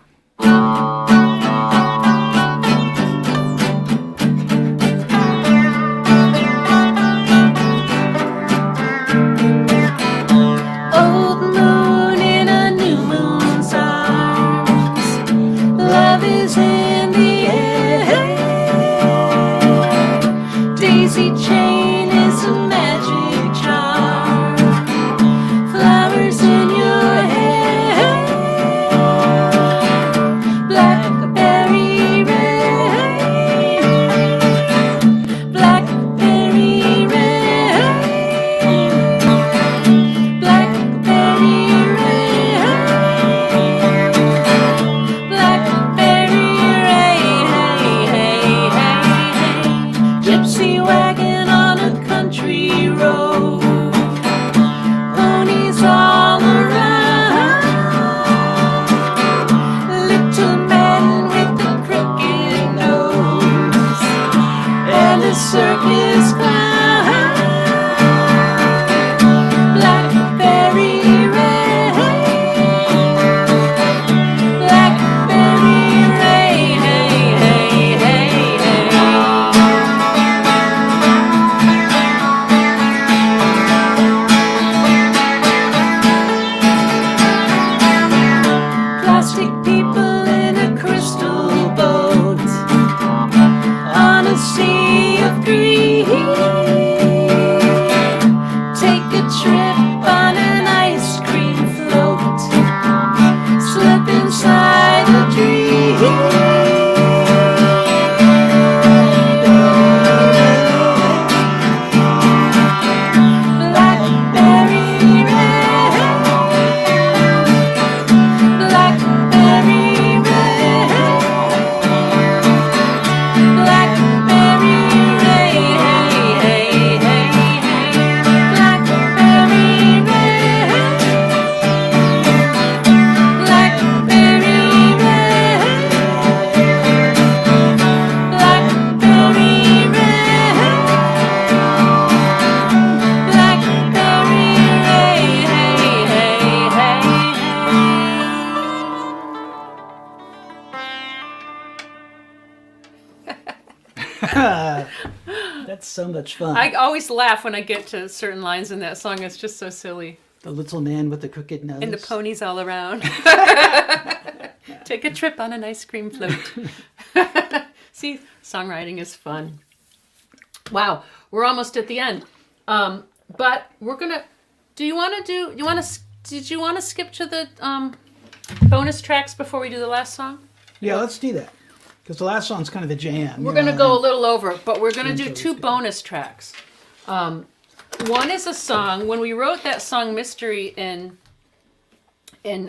[SPEAKER 1] Old moon in a new moon's arms. Love is in the air. Daisy chain is a magic charm. Flowers in your hair. Black trip on an ice cream float, slip inside a dream.
[SPEAKER 2] That's so much fun.
[SPEAKER 1] I always laugh when I get to certain lines in that song. It's just so silly.
[SPEAKER 2] The little man with the crooked nose.
[SPEAKER 1] And the ponies all around. Take a trip on an ice cream float. See, songwriting is fun. Wow, we're almost at the end. But we're gonna. Did you want to skip to the bonus tracks before we do the last song?
[SPEAKER 2] Yeah, let's do that. Because the last song's kind of a jam.
[SPEAKER 1] We're going to go a little over, but we're going to do two bonus tracks. One is a song, when we wrote that song Mystery in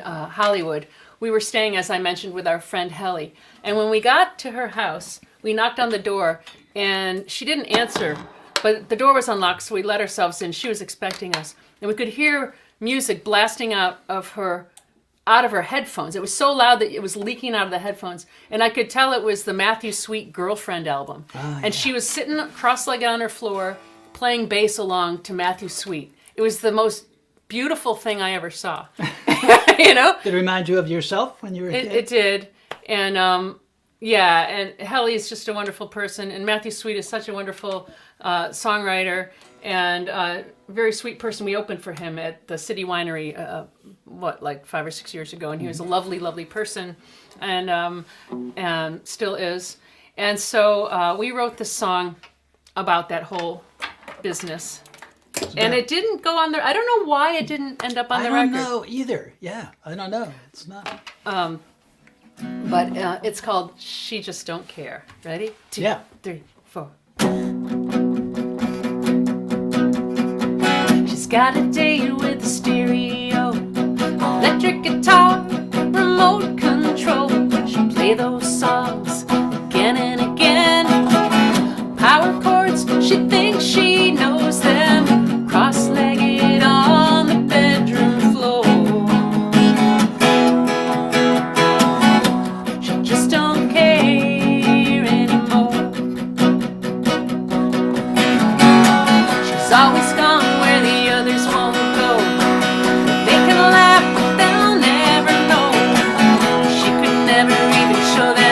[SPEAKER 1] Hollywood, we were staying, as I mentioned, with our friend Helly. And when we got to her house, we knocked on the door, and she didn't answer, but the door was unlocked, so we let ourselves in. She was expecting us. And we could hear music blasting out of her headphones. It was so loud that it was leaking out of the headphones. And I could tell it was the Matthew Sweet Girlfriend album. And she was sitting cross-legged on her floor, playing bass along to Matthew Sweet. It was the most beautiful thing I ever saw. You know?
[SPEAKER 2] Did it remind you of yourself when you were a kid?
[SPEAKER 1] It did. And yeah, and Helly is just a wonderful person. And Matthew Sweet is such a wonderful songwriter and very sweet person. We opened for him at the City Winery, like 5 or 6 years ago, and he was a lovely, lovely person, and still is. And so we wrote this song about that whole business, and it didn't go on there. I don't know why it didn't end up on the record.
[SPEAKER 2] I don't know either. Yeah, I don't know. It's not.
[SPEAKER 1] But it's called "She Just Don't Care." Ready? 2,
[SPEAKER 2] Yeah.
[SPEAKER 1] 3, 4. Got a date with the stereo, electric guitar, remote control. She play those songs again and again. Power chords, she thinks she knows them. Cross-legged on the bedroom floor. She just don't care anymore. She's always gone where the others won't go. They can laugh, but they'll never know. She could never even show them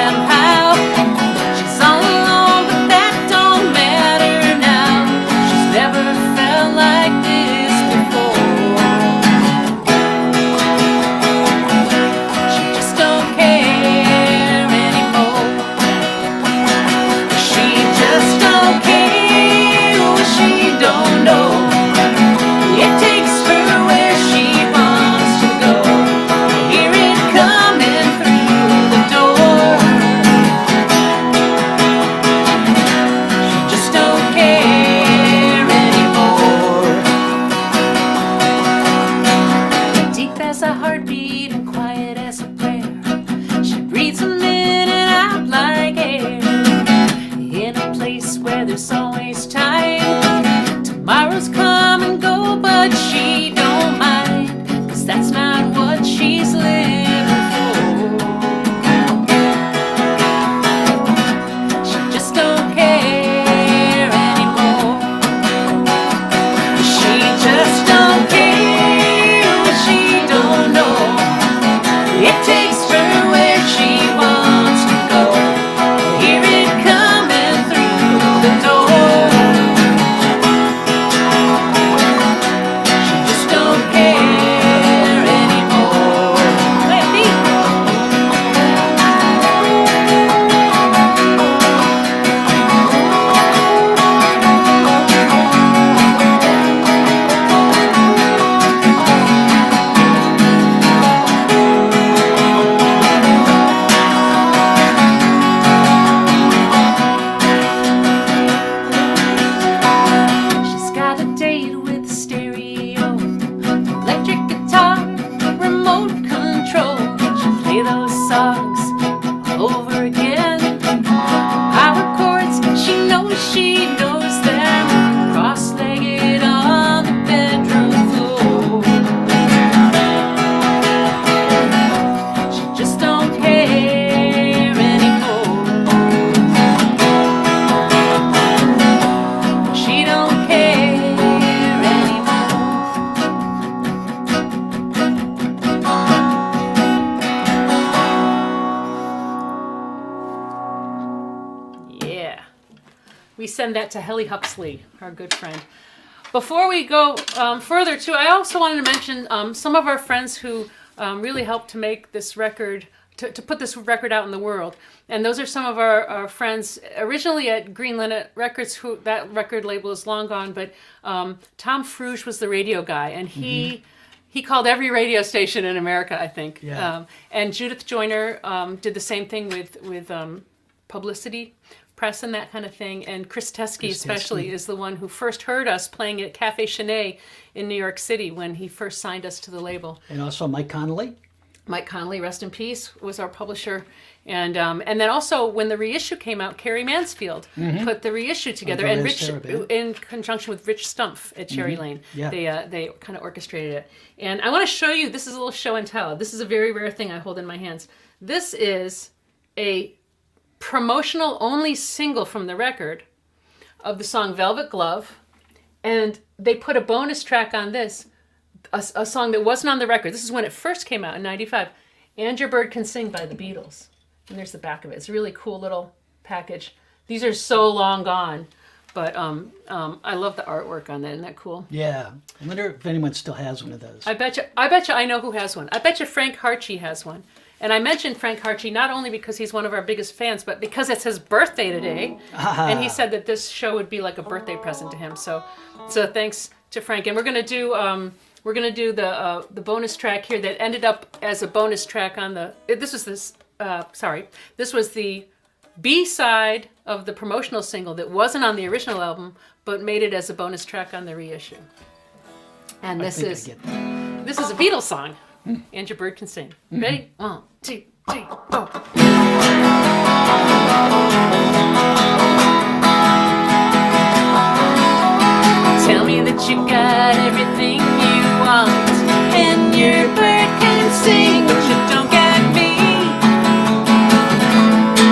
[SPEAKER 1] send that to Helly Huxley, our good friend. Before we go further, too, I also wanted to mention some of our friends who really helped to make this record, to put this record out in the world. And those are some of our friends originally at Green Linnet Records, who that record label is long gone, but Tom Fruge was the radio guy, and he called every radio station in America, I think.
[SPEAKER 2] Yeah.
[SPEAKER 1] And Judith Joyner did the same thing with publicity, press and that kind of thing. And Chris Teskey especially is the one who first heard us playing at Cafe Chenet in New York City when he first signed us to the label.
[SPEAKER 2] And also Mike Connolly.
[SPEAKER 1] Mike Connolly, rest in peace, was our publisher. And then also when the reissue came out, Carrie Mansfield put the reissue together, and Rich, in conjunction with Rich Stumpf at Cherry Lane, they kind of orchestrated it. And I want to show you, this is a little show and tell. This is a very rare thing I hold in my hands. This is a promotional only single from the record of the song Velvet Glove, and they put a bonus track on this, a song that wasn't on the record. This is when it first came out in '95. And Your Bird Can Sing by the Beatles. And there's the back of it. It's a really cool little package. These are so long gone, but I love the artwork on that. Isn't that cool?
[SPEAKER 2] Yeah. I wonder if anyone still has one of those.
[SPEAKER 1] I bet you I know who has one. I bet you Frank Harchie has one. And I mentioned Frank Harchie not only because he's one of our biggest fans, but because it's his birthday today. And he said that this show would be like a birthday present to him. So thanks to Frank. And we're gonna do the bonus track here that ended up as a bonus track on the. This was the B-side of the promotional single that wasn't on the original album, but made it as a bonus track on the reissue. And this is a Beatles song. And Your Bird Can Sing. Ready? 1, 2, 3, 4. Tell me that you got everything you want, and your bird can sing, but you don't get me.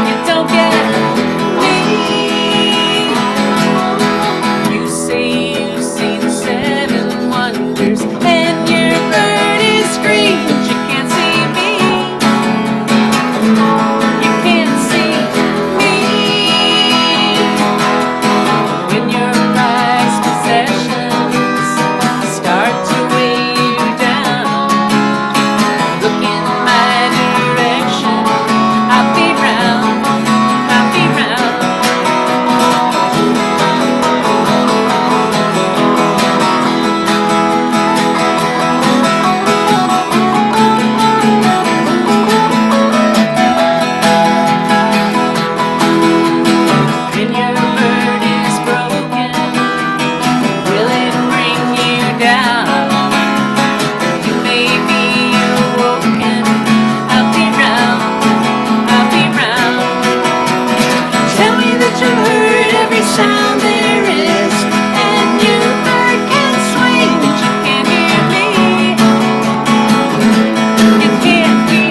[SPEAKER 1] You don't get me. You say you see the 7 wonders, and your bird is green, but you can't see me. You can't see me. When your prized possessions start to weigh you down, look in my direction. I'll be round, I'll be round. When your bird is broken, will it bring you down? You may be awoken. I'll be round, I'll be round. Tell me that you heard every sound there is, and your bird can swing, but you can't hear me. You can't hear me.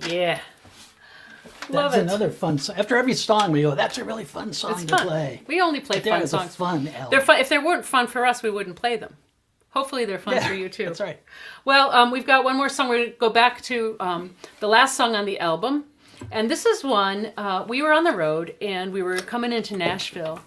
[SPEAKER 1] Yeah. Love
[SPEAKER 2] That's
[SPEAKER 1] it.
[SPEAKER 2] another fun song. After every song, we go, that's a really fun song
[SPEAKER 1] It's
[SPEAKER 2] to
[SPEAKER 1] fun.
[SPEAKER 2] play.
[SPEAKER 1] We only play
[SPEAKER 2] That
[SPEAKER 1] fun
[SPEAKER 2] was a
[SPEAKER 1] songs.
[SPEAKER 2] fun album.
[SPEAKER 1] They're fun. If they weren't fun for us, we wouldn't play them. Hopefully they're fun for you too.
[SPEAKER 2] That's right.
[SPEAKER 1] Well, we've got one more song. We're going to go back to the last song on the album. And this is one, we were on the road and we were coming into Nashville.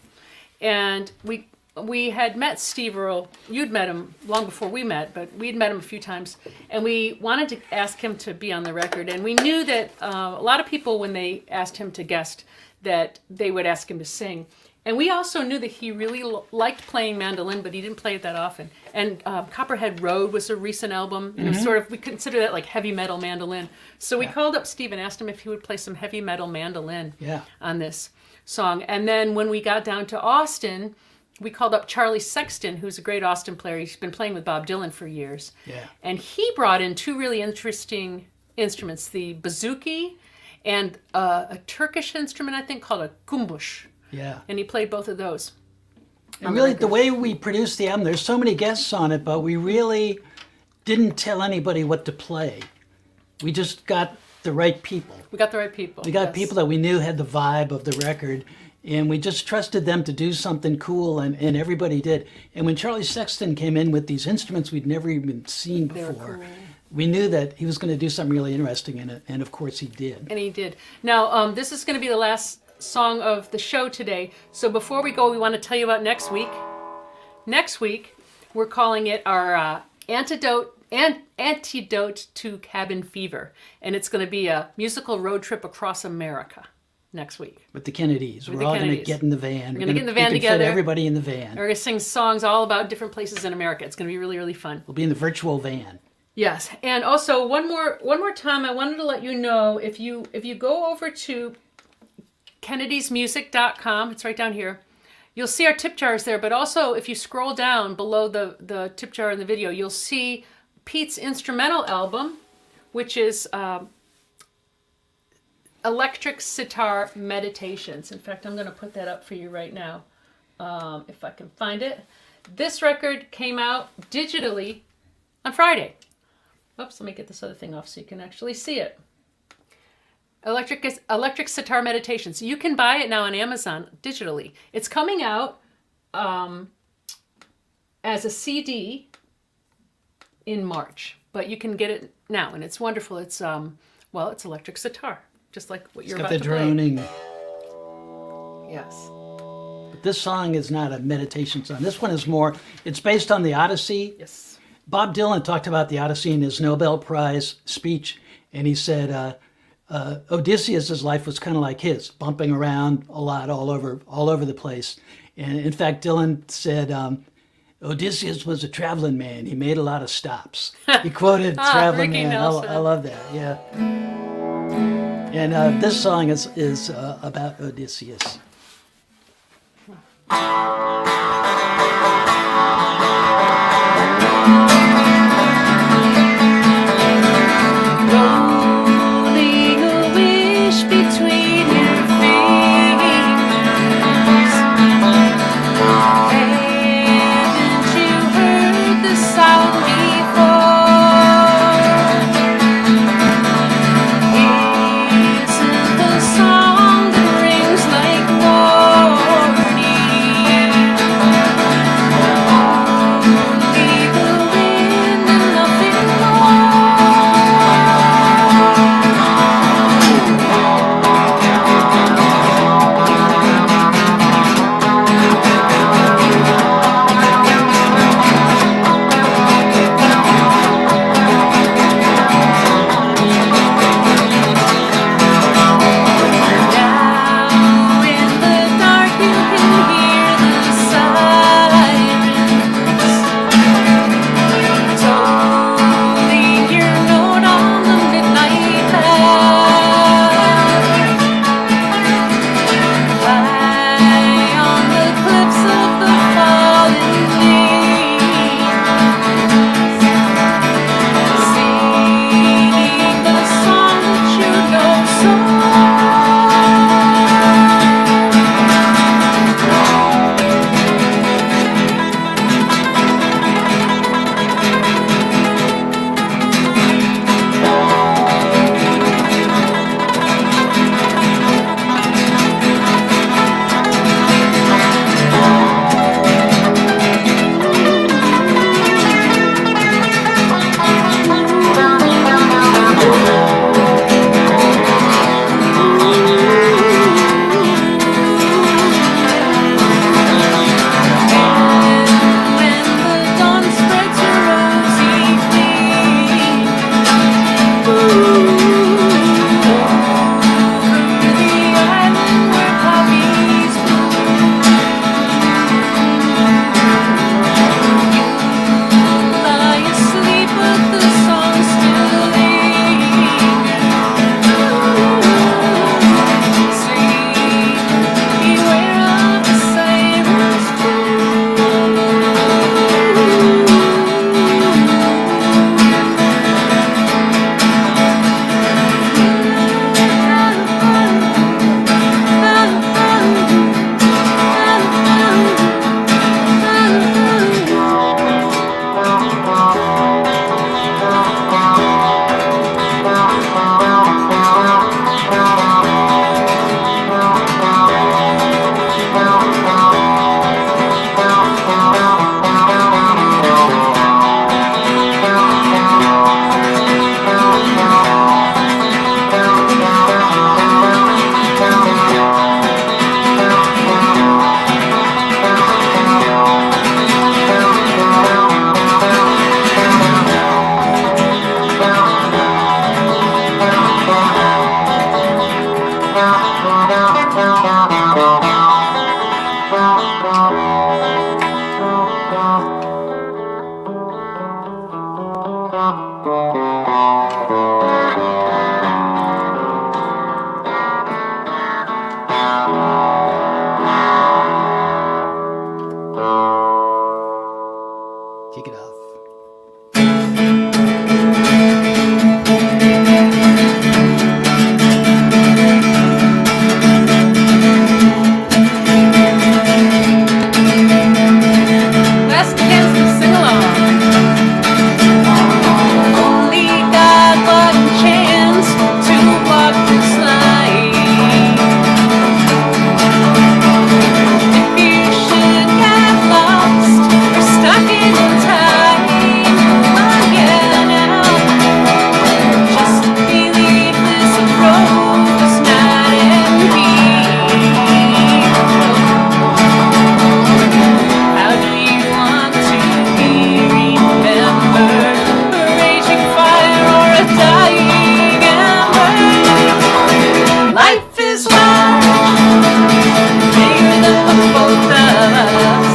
[SPEAKER 1] And we had met Steve Earle. You'd met him long before we met, but we'd met him a few times. And we wanted to ask him to be on the record. And we knew that a lot of people, when they asked him to guest, that they would ask him to sing. And we also knew that he really liked playing mandolin, but he didn't play it that often. And Copperhead Road was a recent album. And it was sort of, we consider that like heavy metal mandolin. So we called up Steve and asked him if he would play some heavy metal mandolin on this song. And then when we got down to Austin, we called up Charlie Sexton, who's a great Austin player. He's been playing with Bob Dylan for years.
[SPEAKER 2] Yeah.
[SPEAKER 1] And he brought in 2 really interesting instruments, the bouzouki and a Turkish instrument, I think, called a kumbush.
[SPEAKER 2] Yeah.
[SPEAKER 1] And he played both of those.
[SPEAKER 2] And really, the way we produced the album, there's so many guests on it, but we really didn't tell anybody what to play. We just got the right people.
[SPEAKER 1] We got the right people.
[SPEAKER 2] We got people that we knew had the vibe of the record, and we just trusted them to do something cool, and everybody did. And when Charlie Sexton came in with these instruments we'd never even seen before, we knew that he was going to do something really interesting in it, and of course he did.
[SPEAKER 1] And he did. Now, this is going to be the last song of the show today. So before we go, we want to tell you about next week. Next week, we're calling it our antidote to cabin fever. And it's going to be a musical road trip across America next week.
[SPEAKER 2] With the Kennedys. We're all going to get in the van.
[SPEAKER 1] We're going to get in the van together.
[SPEAKER 2] Fit everybody in the van.
[SPEAKER 1] We're going to sing songs all about different places in America. It's going to be really, really fun.
[SPEAKER 2] We'll be in the virtual van.
[SPEAKER 1] Yes, and also one more time, I wanted to let you know, if you go over to kennedysmusic.com, it's right down here, you'll see our tip jars there, but also if you scroll down below the tip jar in the video, you'll see Pete's instrumental album, which is Electric Sitar Meditations. In fact, I'm going to put that up for you right now, if I can find it. This record came out digitally on Friday. Oops, let me get this other thing off so you can actually see it. Electric Sitar Meditations. You can buy it now on Amazon digitally. It's coming out as a CD in March, but you can get it now, and it's wonderful. It's it's electric sitar, just like what you're about to play.
[SPEAKER 2] It's got the droning.
[SPEAKER 1] Yes.
[SPEAKER 2] But this song is not a meditation song. This one is more. It's based on the Odyssey.
[SPEAKER 1] Yes.
[SPEAKER 2] Bob Dylan talked about the Odyssey in his Nobel Prize speech, and he said Odysseus' life was kind of like his, bumping around a lot all over the place. And in fact, Dylan said Odysseus was a traveling man. He made a lot of stops. He quoted "Traveling Man." I love that. Yeah. And this song is about Odysseus. Kick it off.
[SPEAKER 1] Last chance to sing along. Only got one chance to walk this line. If you should get lost or stuck in time, oh yeah, now just believe this road is not empty. How do you want to be remembered? A raging fire or a dying ember? Life is large, bigger than the both of us.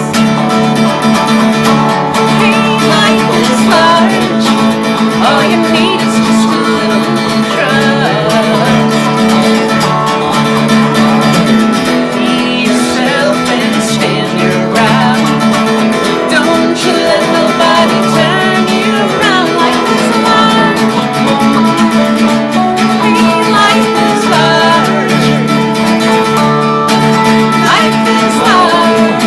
[SPEAKER 1] Hey, life is large, all you need is just a little trust. Be yourself and stand your ground. Don't you let nobody turn you around. Life is large. Hey, life is large. Life is large.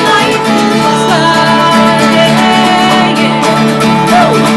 [SPEAKER 1] Life is large. Yeah, yeah.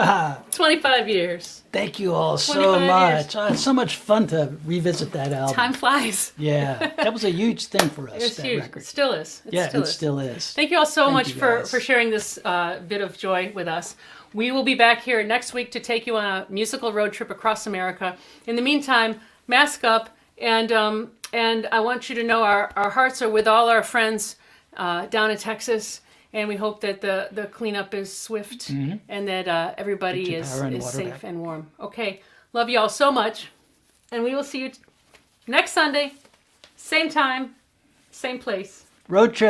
[SPEAKER 2] Ah,
[SPEAKER 1] 25 years.
[SPEAKER 2] thank you all so
[SPEAKER 1] 25
[SPEAKER 2] much. It's so much fun to revisit that album.
[SPEAKER 1] Time flies.
[SPEAKER 2] Yeah, that was a huge thing for us,
[SPEAKER 1] It's
[SPEAKER 2] that
[SPEAKER 1] huge.
[SPEAKER 2] record.
[SPEAKER 1] It still is. It
[SPEAKER 2] Yeah,
[SPEAKER 1] still
[SPEAKER 2] it
[SPEAKER 1] is.
[SPEAKER 2] still is.
[SPEAKER 1] Thank you all so
[SPEAKER 2] Thank
[SPEAKER 1] much
[SPEAKER 2] you,
[SPEAKER 1] for
[SPEAKER 2] guys.
[SPEAKER 1] sharing this bit of joy with us. We will be back here next week to take you on a musical road trip across America. In the meantime, mask up, and I want you to know our hearts are with all our friends down in Texas, and we hope that the cleanup is swift and that everybody
[SPEAKER 2] Get your
[SPEAKER 1] is
[SPEAKER 2] power and water
[SPEAKER 1] safe
[SPEAKER 2] back.
[SPEAKER 1] and warm. Okay, love you all so much, and we will see you next Sunday, same time, same place.
[SPEAKER 2] Road trip.